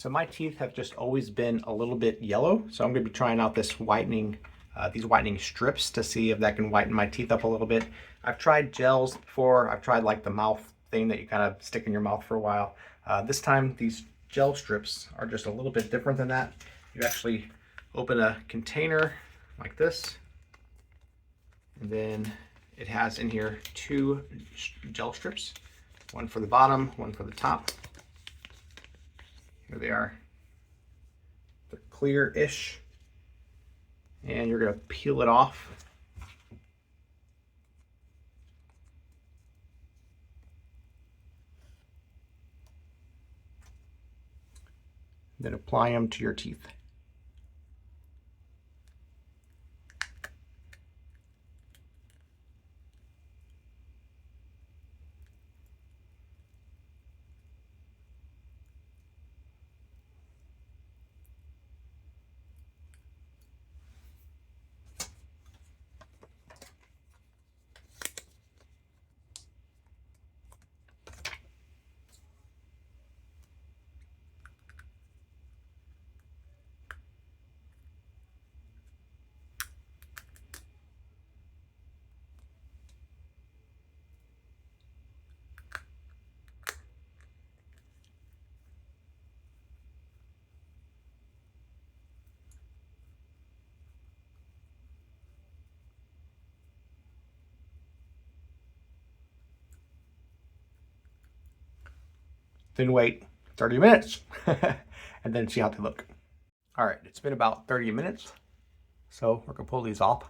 So my teeth have just always been a little bit yellow, so I'm going to be trying out this whitening, these whitening strips to see if that can whiten my teeth up a little bit. I've tried gels before. I've tried like the mouth thing that you kind of stick in your mouth for a while. This time these gel strips are just a little bit different than that. You actually open a container like this, and then it has in here two gel strips, one for the bottom, one for the top. Here they are. They're clear-ish. And you're going to peel it off. Then apply them to your teeth. Then wait 30 minutes and then see how they look. All right, it's been about 30 minutes. So we're gonna pull these off.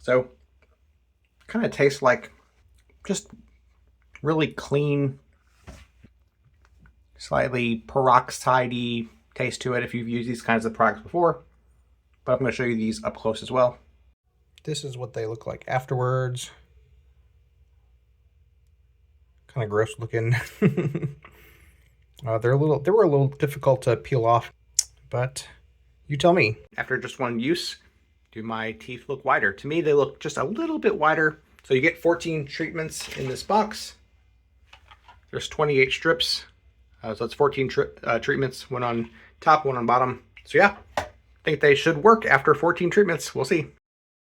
So kind of tastes like just really clean, slightly peroxide-y taste to it if you've used these kinds of products before. But I'm going to show you these up close as well. This is what they look like afterwards. Kind of gross looking. They were a little difficult to peel off, but you tell me. After just one use, do my teeth look whiter? To me, they look just a little bit whiter. So you get 14 treatments in this box. There's 28 strips. So that's 14 treatments, one on top, one on bottom. So yeah, I think they should work after 14 treatments. We'll see.